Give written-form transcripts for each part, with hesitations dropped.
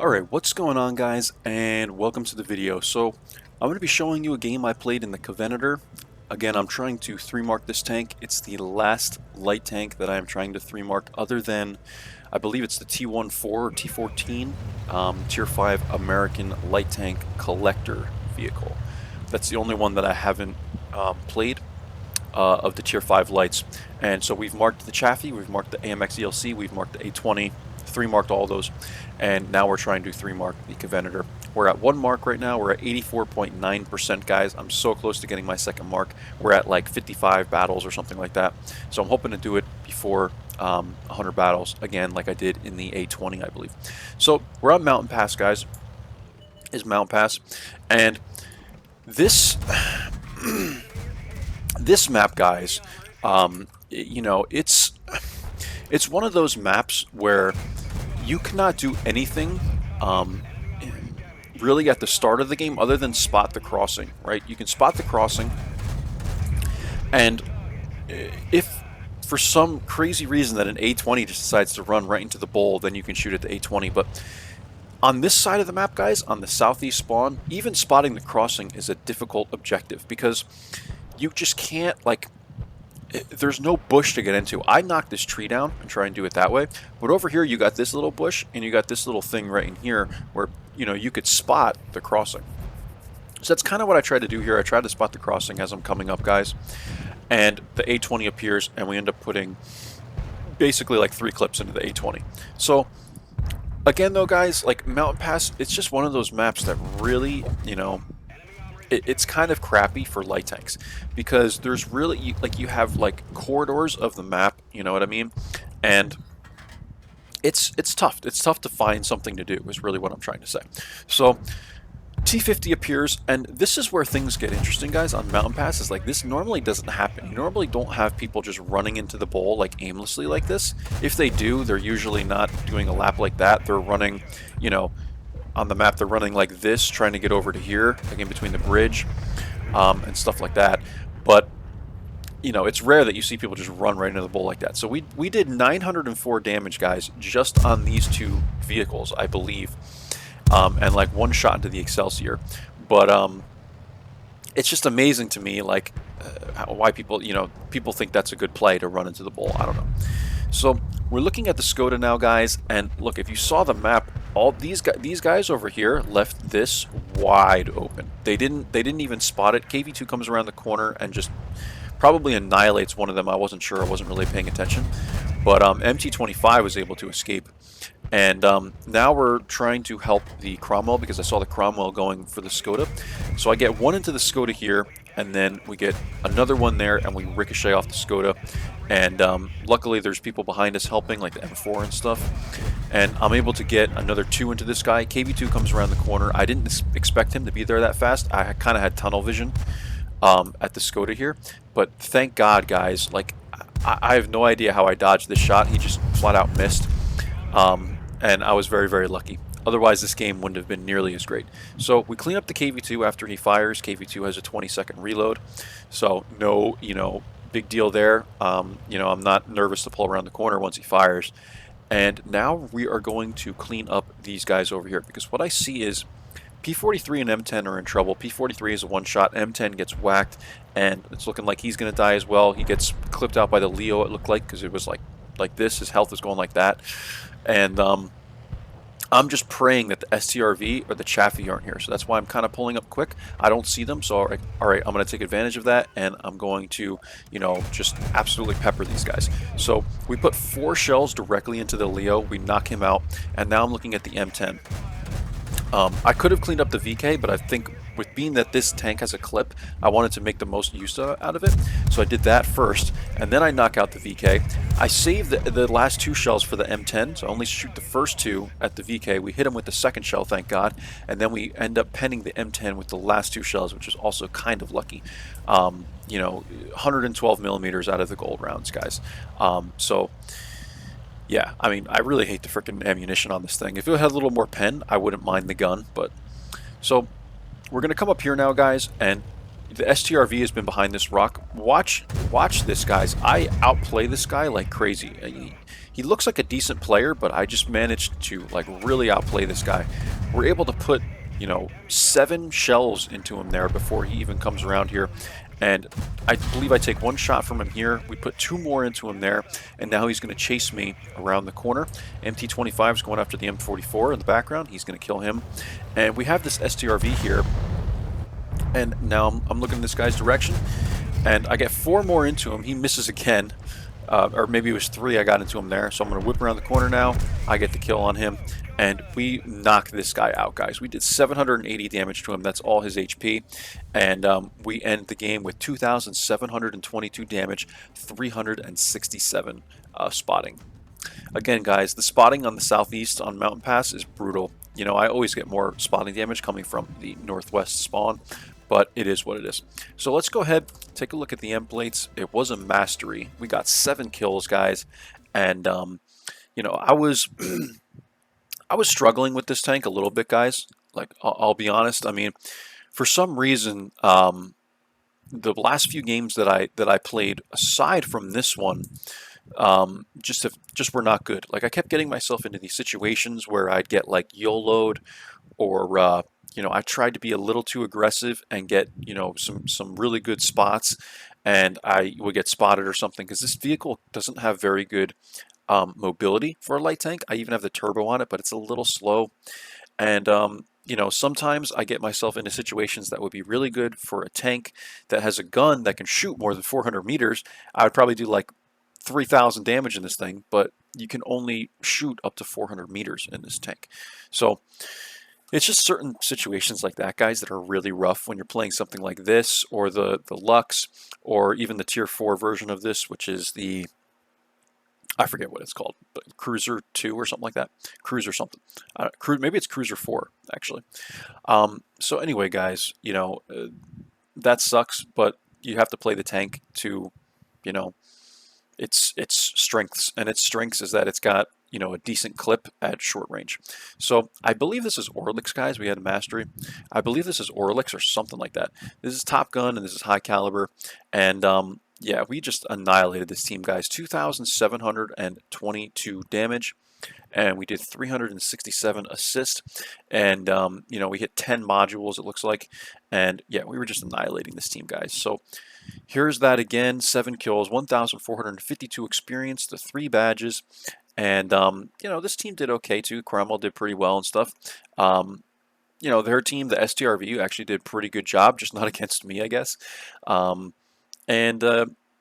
Alright, what's going on guys, and welcome to the video. So, I'm going to be showing you a game I played in the Covenanter. Again, I'm trying to 3-mark this tank. It's the last light tank that I am trying to 3-mark other than, I believe it's the T-14 or T-14, Tier 5 American Light Tank Collector vehicle. That's the only one that I haven't played of the Tier 5 lights. And so we've marked the Chaffee, we've marked the AMX ELC, we've marked the A20, 3-marked all those, and now we're trying to 3-mark the Covenanter. We're at 1 mark right now. We're at 84.9%, guys. I'm so close to getting my second mark. We're at like 55 battles or something like that. So I'm hoping to do it before 100 battles, again, like I did in the A20, I believe. So we're on Mountain Pass, guys. Is Mountain Pass. And this... this map, guys, you know, it's one of those maps where you cannot do anything really at the start of the game other than spot the crossing, right? You can spot the crossing, and if for some crazy reason that an A20 just decides to run right into the bowl, then you can shoot at the A20. But on this side of the map, guys, on the southeast spawn, even spotting the crossing is a difficult objective because you just can't, like, there's no bush to get into. I knock this tree down and try and do it that way, but over here you got this little bush and you got this little thing right in here where, you know, you could spot the crossing. So that's kind of what I tried to do here. I tried to spot the crossing as I'm coming up, guys, and the A20 appears and we end up putting basically like 3 clips into the A20. So again though, guys, like Mountain Pass, it's just one of those maps that really, you know, it's kind of crappy for light tanks because there's really, like, you have like corridors of the map, you know what I mean, and it's tough. It's tough to find something to do is really what I'm trying to say. So T50 appears, and this is where things get interesting, guys, on Mountain Pass. Is like, this normally doesn't happen. You normally don't have people just running into the bowl like aimlessly like this. If they do, they're usually not doing a lap like that. They're running, you know, on the map, they're running like this, trying to get over to here, like in between the bridge, and stuff like that. But, you know, it's rare that you see people just run right into the bowl like that. So we did 904 damage, guys, just on these 2 vehicles, I believe, and like 1 shot into the Excelsior. But it's just amazing to me, like, why people, you know, people think that's a good play to run into the bowl. I don't know. So we're looking at the Skoda now, guys, and look, if you saw the map, all these guys over here left this wide open. They didn't even spot it. KV2 comes around the corner and just probably annihilates one of them. I wasn't sure. I wasn't really paying attention. But MT25 was able to escape. And now we're trying to help the Cromwell because I saw the Cromwell going for the Skoda. So I get 1 into the Skoda here, and then we get another one there, and we ricochet off the Skoda. And luckily there's people behind us helping, like the M4 and stuff. And I'm able to get another 2 into this guy. KV2 comes around the corner. I didn't expect him to be there that fast. I kind of had tunnel vision at the Skoda here. But thank God, guys. Like, I have no idea how I dodged this shot. He just flat out missed. And I was very, very lucky. Otherwise, this game wouldn't have been nearly as great. So we clean up the KV2 after he fires. KV2 has a 20-second reload. So no, you know, big deal there. You know, I'm not nervous to pull around the corner once he fires. And now we are going to clean up these guys over here because what I see is P43 and M10 are in trouble. P43 is a 1-shot. M10 gets whacked, and it's looking like he's going to die as well. He gets clipped out by the Leo, it looked like, because it was like this. His health is going like that. And I'm just praying that the STRV or the Chaffee aren't here. So that's why I'm kind of pulling up quick. I don't see them. So, all right, I'm going to take advantage of that. And I'm going to, you know, just absolutely pepper these guys. So we put 4 shells directly into the Leo. We knock him out. And now I'm looking at the M10. I could have cleaned up the VK, but I think with being that this tank has a clip, I wanted to make the most use out of it. So I did that first, and then I knock out the VK. I saved the last 2 shells for the M10, so I only shoot the first 2 at the VK. We hit him with the second shell, thank God, and then we end up penning the M10 with the last 2 shells, which is also kind of lucky. You know, 112 millimeters out of the gold rounds, guys. So yeah, I mean, I really hate the freaking ammunition on this thing. If it had a little more pen, I wouldn't mind the gun, but... So, we're going to come up here now, guys, and the STRV has been behind this rock. Watch this, guys. I outplay this guy like crazy. He looks like a decent player, but I just managed to like really outplay this guy. We're able to put, you know, 7 shells into him there before he even comes around here. And I believe I take 1 shot from him here. We put 2 more into him there, and now he's going to chase me around the corner. MT-25 is going after the M44 in the background. He's going to kill him. And we have this STRV here. And now I'm looking in this guy's direction, and I get 4 more into him. He misses again, or maybe it was 3 I got into him there. So I'm going to whip around the corner now. I get the kill on him, and we knock this guy out, guys. We did 780 damage to him. That's all his HP, and we end the game with 2,722 damage, 367 spotting. Again, guys, the spotting on the southeast on Mountain Pass is brutal. You know, I always get more spotting damage coming from the northwest spawn, but it is what it is. So let's go ahead, take a look at the end plates. It was a mastery. We got 7 kills, guys, and you know, I was I was struggling with this tank a little bit, guys. Like, I'll be honest. I mean, for some reason, the last few games that I played, aside from this one, just were not good. Like, I kept getting myself into these situations where I'd get like YOLO'd, or you know, I tried to be a little too aggressive and get, you know, some really good spots, and I would get spotted or something, because this vehicle doesn't have very good mobility for a light tank. I even have the turbo on it, but it's a little slow. And you know, sometimes I get myself into situations that would be really good for a tank that has a gun that can shoot more than 400 meters. I would probably do like 3,000 damage in this thing, but you can only shoot up to 400 meters in this tank. So it's just certain situations like that, guys, that are really rough when you're playing something like this, or the Lux, or even the tier 4 version of this, which is the, I forget what it's called, but Cruiser 2 or something like that. Cruiser something. Maybe it's Cruiser 4, actually. So anyway, guys, you know, that sucks, but you have to play the tank to, you know, its strengths. And its strengths is that it's got, you know, a decent clip at short range. So I believe this is Orlix, guys. We had a mastery. I believe this is Orlix or something like that. This is Top Gun, and this is high caliber. And yeah, we just annihilated this team, guys. 2,722 damage, and we did 367 assists, and you know, we hit 10 modules, it looks like. And yeah, we were just annihilating this team, guys. So here's that again: 7 kills, 1,452 experience, the 3 badges. And you know, this team did okay too. Cromwell did pretty well and stuff. You know, their team, the STRV, actually did a pretty good job, just not against me, I guess. And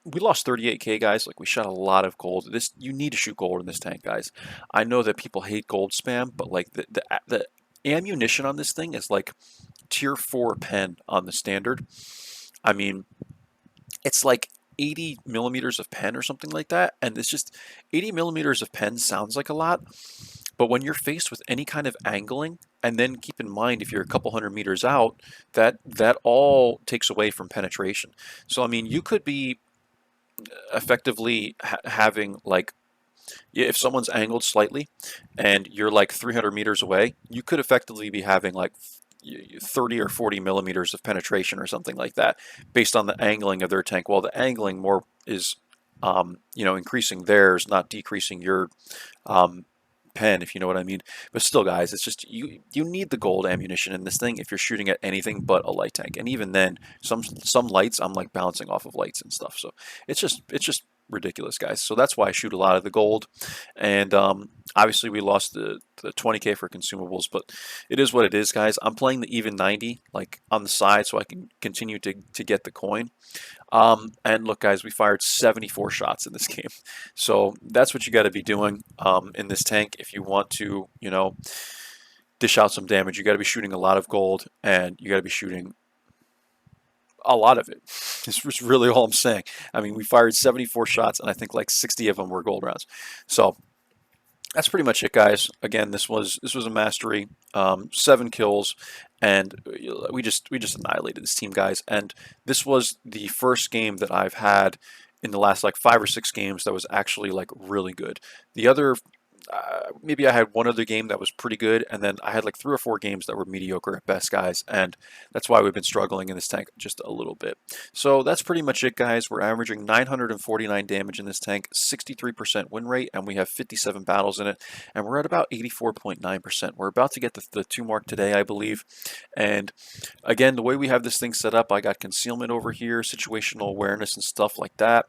we lost 38k, guys. Like, we shot a lot of gold. This, you need to shoot gold in this tank, guys. I know that people hate gold spam, but like the ammunition on this thing is like tier 4 pen on the standard. I mean, it's like 80 millimeters of pen or something like that, and it's just 80 millimeters of pen sounds like a lot, but when you're faced with any kind of angling, and then keep in mind, if you're a couple hundred meters out, that all takes away from penetration. So I mean, you could be effectively having like, if someone's angled slightly and you're like 300 meters away, you could effectively be having like 30 or 40 millimeters of penetration or something like that, based on the angling of their tank. While the angling more is, you know, increasing theirs, not decreasing your pen, if you know what I mean. But still, guys, it's just, you need the gold ammunition in this thing if you're shooting at anything but a light tank. And even then, some lights, I'm like bouncing off of lights and stuff. So it's just ridiculous, guys. So that's why I shoot a lot of the gold. And obviously we lost the 20k for consumables, but it is what it is, guys. I'm playing the even 90 like on the side so I can continue to get the coin. And look, guys, we fired 74 shots in this game. So that's what you got to be doing in this tank if you want to, you know, dish out some damage. You got to be shooting a lot of gold, and you got to be shooting a lot of it. This was really all I'm saying. I mean, we fired 74 shots, and I think like 60 of them were gold rounds. So that's pretty much it, guys. Again, this was a mastery, 7 kills, and we just annihilated this team, guys. And this was the first game that I've had in the last like 5 or 6 games that was actually like really good. The other maybe I had one other game that was pretty good, and then I had like 3 or 4 games that were mediocre at best, guys, and that's why we've been struggling in this tank just a little bit. So that's pretty much it, guys. We're averaging 949 damage in this tank, 63% win rate, and we have 57 battles in it, and we're at about 84.9%. We're about to get the 2 mark today, I believe, and again, the way we have this thing set up, I got concealment over here, situational awareness and stuff like that.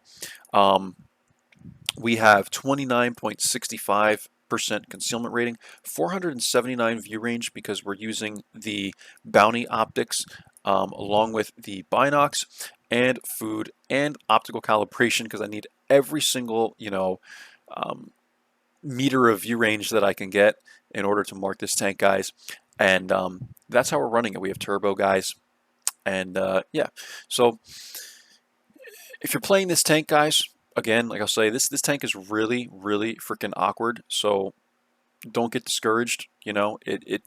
We have 29.65% concealment rating, 479 view range because we're using the bounty optics along with the binocs and food and optical calibration because I need every single, meter of view range that I can get in order to mark this tank, guys. And that's how we're running it. We have turbo, guys. And yeah, so if you're playing this tank, guys, again, like I'll say, this tank is really, really freaking awkward. So don't get discouraged. It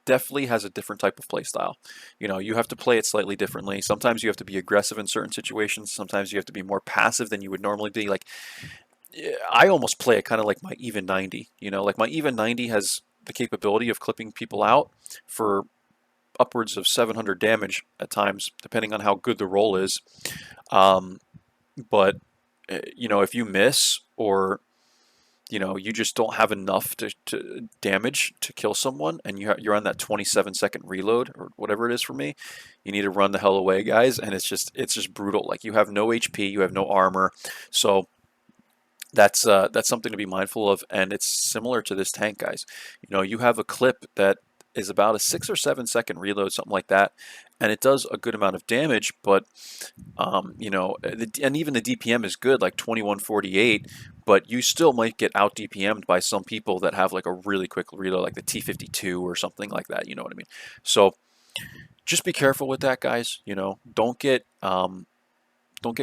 definitely has a different type of play style. You have to play it slightly differently. Sometimes you have to be aggressive in certain situations. Sometimes you have to be more passive than you would normally be. Like I almost play it kind of like my even 90. Like my even 90 has the capability of clipping people out for upwards of 700 damage at times, depending on how good the roll is. But if you miss or you just don't have enough to damage to kill someone, and you're on that 27-second reload or whatever it is for me, you need to run the hell away, guys. And it's just brutal. Like you have no HP, you have no armor, so that's something to be mindful of. And it's similar to this tank, guys. You have a clip that is about a 6 or 7 second reload, something like that, and it does a good amount of damage. But and even the DPM is good, like 2148, but you still might get out DPM'd by some people that have like a really quick reload, like the T52 or something like that. You know what I mean? So just be careful with that, guys. Don't get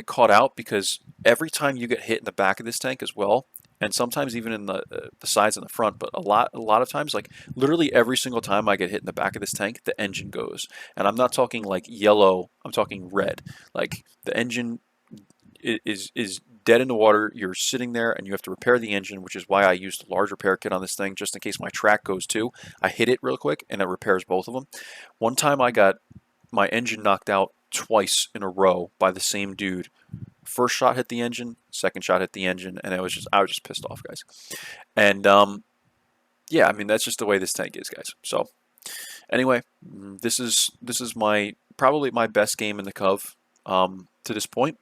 caught out, because every time you get hit in the back of this tank as well, and sometimes even in the sides and the front, but a lot of times, like literally every single time I get hit in the back of this tank, the engine goes. And I'm not talking like yellow, I'm talking red. Like the engine is dead in the water. You're sitting there and you have to repair the engine, which is why I used a large repair kit on this thing, just in case my track goes too. I hit it real quick and it repairs both of them. One time I got my engine knocked out twice in a row by the same dude. First shot hit the engine, second shot hit the engine, and I was just pissed off, guys. And yeah, I mean that's just the way this tank is, guys. So anyway, this is probably my best game in the Cov to this point,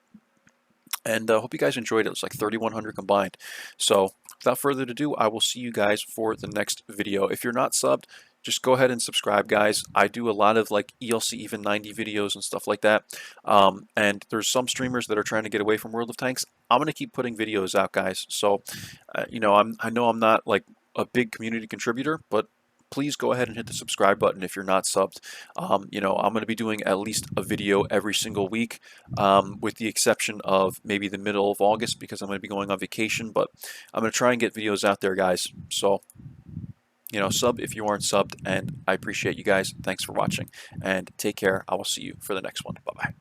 and hope you guys enjoyed it. It was like 3,100 combined. So without further ado, I will see you guys for the next video. If you're not subbed, just go ahead and subscribe, guys. I do a lot of like ELC even 90 videos and stuff like that. And there's some streamers that are trying to get away from World of Tanks. I'm going to keep putting videos out, guys. So, I know I'm not like a big community contributor, but please go ahead and hit the subscribe button if you're not subbed. I'm going to be doing at least a video every single week, with the exception of maybe the middle of August, because I'm going to be going on vacation, but I'm going to try and get videos out there, guys. So, sub if you aren't subbed, and I appreciate you guys. Thanks for watching, and take care. I will see you for the next one. Bye-bye.